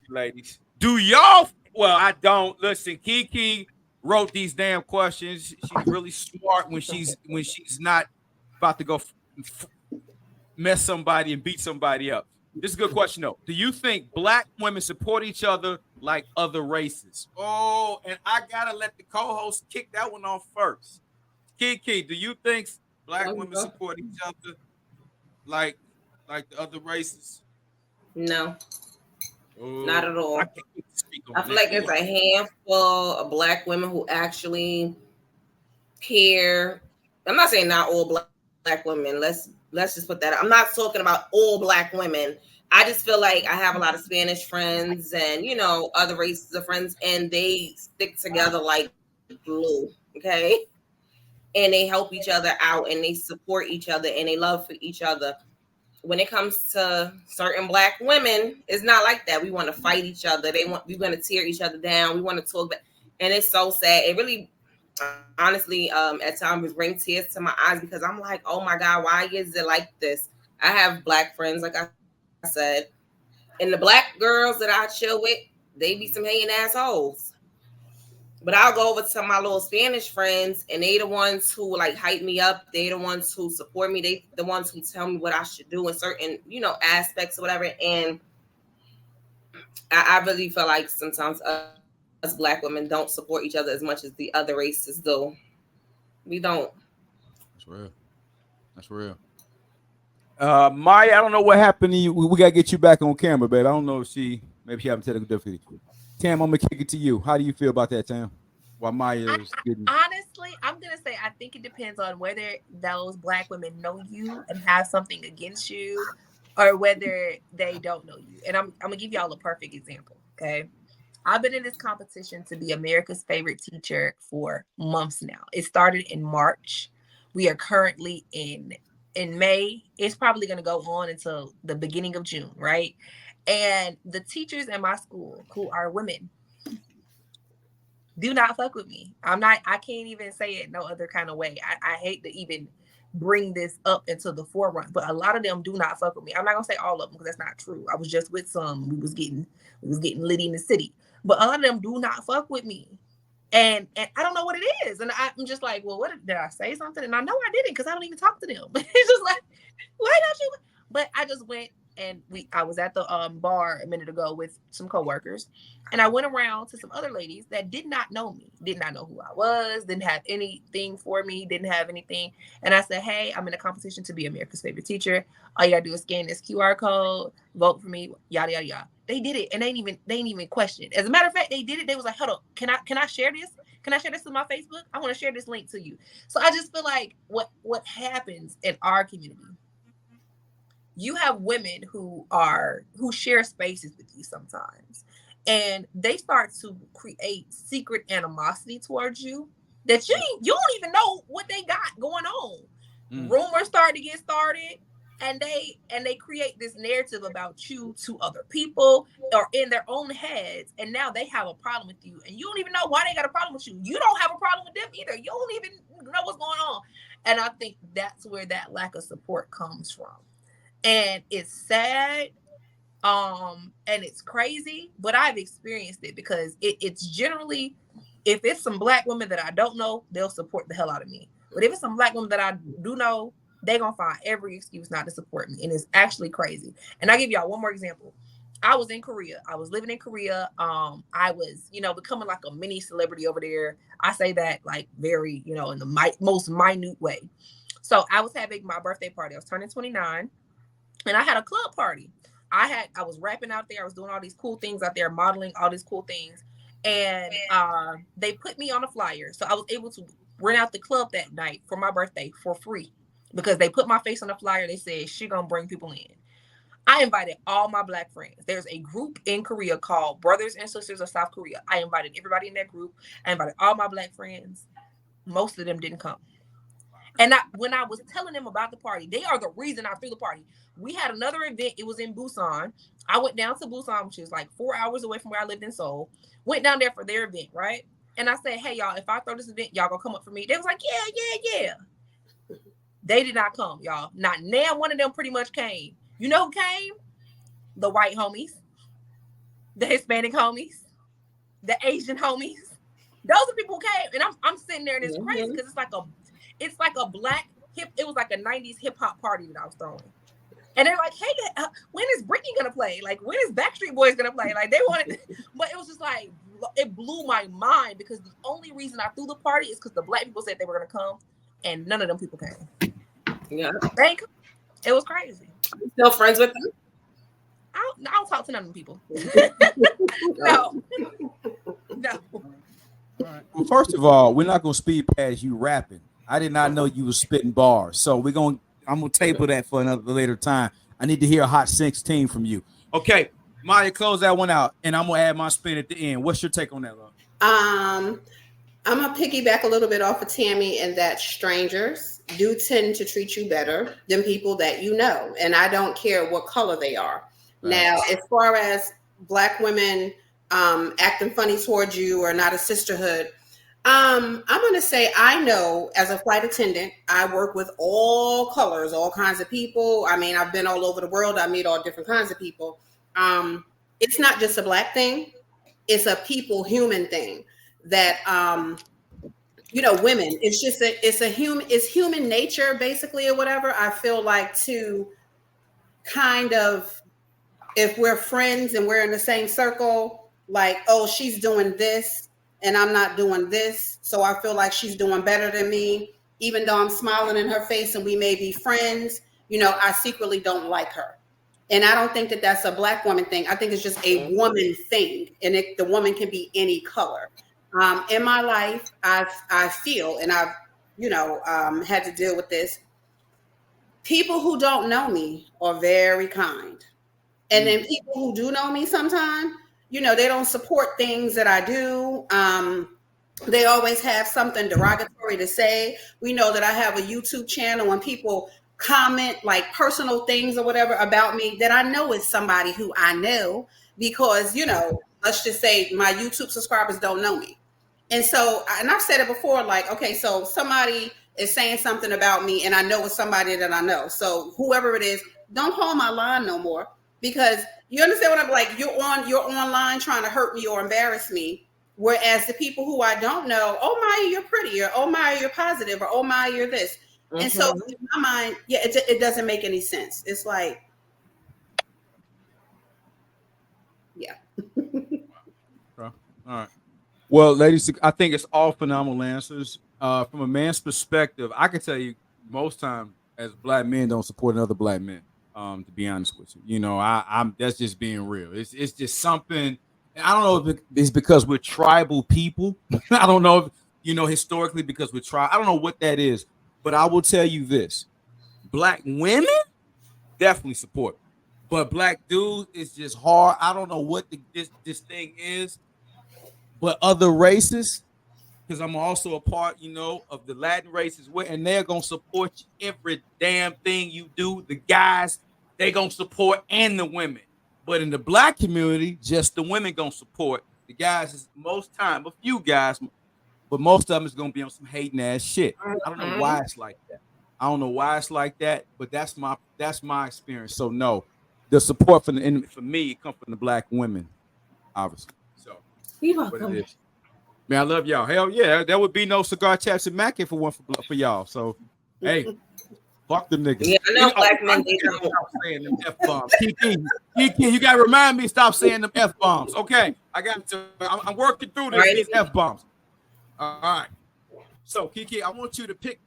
ladies. Do y'all? Well, I don't. Listen, Kiki wrote these damn questions. She's really smart when she's not about to go mess somebody and beat somebody up. This is a good question though. Do you think black women support each other like other races? Oh, and I gotta let the co-host kick that one off first. Kiki, do you think black women support each other like like the other races? No, not Oh, at I all. can't wait to speak I on feel that. like You it's are a handful of black women who actually care. I'm not saying not all black women. Let's just put that out. I'm not talking about all black women. I just feel like I have a lot of Spanish friends and other races of friends, and they stick together like glue. Okay, and they help each other out and they support each other and they love for each other. When it comes to certain black women, it's not like that. We want to fight each other. We want to tear each other down. We want to talk back. And it's so sad. It really, honestly, at times brings tears to my eyes because I'm like, oh my God, why is it like this? I have black friends, like I said, and the black girls that I chill with, they be some hating assholes. But I'll go over to my little Spanish friends, and they the ones who like hype me up. They the ones who support me. They the ones who tell me what I should do in certain, aspects or whatever. And I really feel like sometimes us black women don't support each other as much as the other races do. We don't. That's real. That's real. Maya, I don't know what happened to you. We gotta get you back on camera, babe. I don't know if maybe she having technical difficulty. Tam, I'm gonna kick it to you. How do you feel about that, Tam? While I, Maya's getting honestly, I'm gonna say I think it depends on whether those black women know you and have something against you, or whether they don't know you. And I'm gonna give y'all a perfect example. Okay, I've been in this competition to be America's favorite teacher for months now. It started in March. We are currently in May. It's probably gonna go on until the beginning of June, right? And the teachers in my school who are women do not fuck with me. I can't even say it no other kind of way. I hate to even bring this up into the forefront, but a lot of them do not fuck with me. I'm not gonna say all of them because that's not true. I was just with some. We was getting litty in the city, but a lot of them do not fuck with me. And I don't know what it is. And I'm just like, well, what did I say something? And I know I didn't because I don't even talk to them. But it's just like, why don't you? But I just went and I was at the bar a minute ago with some coworkers, and I went around to some other ladies that did not know me, did not know who I was, didn't have anything for me, didn't have anything. And I said, hey, I'm in a competition to be America's favorite teacher. All you gotta do is scan this QR code, vote for me, yada yada yada. They did it, and they didn't even question it. As a matter of fact, they did it. They was like, hold up, can I share this? Can I share this to my Facebook? I want to share this link to you. So I just feel like what happens in our community, you have women who share spaces with you sometimes, and they start to create secret animosity towards you that you don't even know what they got going on. mm, Rumors start to get started, and they create this narrative about you to other people or in their own heads, and now they have a problem with you, and you don't even know why they got a problem with you. You don't have a problem with them either. You don't even know what's going on. And I think that's where that lack of support comes from, and it's sad, and it's crazy, but I've experienced it because it's generally, if it's some black women that I don't know, they'll support the hell out of me. But if it's some black women that I do know, they're gonna find every excuse not to support me, and it's actually crazy. And I give y'all one more example. I was in Korea. I was living in Korea. I was, becoming like a mini celebrity over there. I say that like very, in the most minute way. So I was having my birthday party. I was turning 29, and I had a club party. I was rapping out there. I was doing all these cool things out there, modeling all these cool things, and they put me on a flyer, so I was able to rent out the club that night for my birthday for free because they put my face on the flyer. They said she gonna bring people in. I invited all my black friends. There's a group in Korea called Brothers and Sisters of South Korea. I invited everybody in that group. I invited all my black friends. Most of them didn't come. And when I was telling them about the party, they are the reason I threw the party. We had another event. It was in Busan. I went down to Busan, which is like 4 hours away from where I lived in Seoul. Went down there for their event, right? And I said, hey, y'all, if I throw this event, y'all gonna come up for me? They was like, yeah. They did not come, y'all. Not now one of them pretty much came. You know who came? The white homies. the Hispanic homies, the Asian homies. Those are people who came, and I'm sitting there and it's crazy because it's like a black hip. It was like a '90s hip hop party that I was throwing, and they're like, "Hey, when is Britney gonna play? Like, when is Backstreet Boys gonna play?" Like, they wanted, but it was just like it blew my mind because the only reason I threw the party is because the black people said they were gonna come, and none of them people came. Yeah, it was crazy. You still friends with them? I don't talk to none of them people. No. Right. Well, first of all, we're not gonna speed past you rapping. I did not know you was spitting bars, so I'm gonna table that for another later time. I need to hear a hot 16 from you. Okay, Maya, close that one out, and I'm gonna add my spin at the end. What's your take on that, love? I'm gonna piggyback a little bit off of Tammy, and that strangers do tend to treat you better than people that you know, and I don't care what color they are. Right. Now, as far as Black women acting funny towards you or not a sisterhood, I'm gonna say I know as a flight attendant, I work with all colors, all kinds of people. I mean, I've been all over the world. I meet all different kinds of people. It's not just a Black thing; it's a human thing. That women. It's just it's human nature, basically, or whatever. I feel like to kind of, if we're friends and we're in the same circle, like, oh, she's doing this and I'm not doing this, so I feel like she's doing better than me, even though I'm smiling in her face and we may be friends. I secretly don't like her. And I don't think that that's a Black woman thing. I think it's just a woman thing, and the woman can be any color. In my life, I feel, and I've had to deal with this. People who don't know me are very kind. And then people who do know me sometimes, they don't support things that I do. They always have something derogatory to say. We know that I have a YouTube channel, and people comment like personal things or whatever about me that I know is somebody who I know, because, let's just say my YouTube subscribers don't know me. And so, and I've said it before, like, okay, so somebody is saying something about me and I know it's somebody that I know. So whoever it is, don't call my line no more, because you understand what I'm like, you're online trying to hurt me or embarrass me. Whereas the people who I don't know, oh Maya, you're pretty, or oh Maya, you're positive, or oh Maya, you're this. Mm-hmm. And so in my mind, yeah, it doesn't make any sense. It's like, yeah. All right. Well, ladies, I think it's all phenomenal answers. From a man's perspective, I can tell you most time as Black men don't support other Black men. To be honest with you, I'm that's just being real. It's just something. I don't know if it's because we're tribal people. I don't know if historically because we're tribal. I don't know what that is, but I will tell you this: Black women definitely support, but Black dudes is just hard. I don't know what this thing is. But other races, because I'm also a part, of the Latin races, and they're going to support you every damn thing you do. The guys, they going to support, and the women. But in the Black community, just the women going to support. The guys is most time, a few guys, but most of them is going to be on some hating ass shit. I don't know why it's like that. But that's my experience. So no, the support for me, it comes from the Black women, obviously. What it is. Man, I love y'all. Hell yeah, there would be no cigar chaps and Mac if it weren't for y'all. So, hey, fuck them niggas. Yeah, I know Black men. Stop saying them F-bombs. Kiki, you gotta remind me. Stop saying them F-bombs. Okay, I got to. I'm working through these F-bombs. All right. So, Kiki, I want you to pick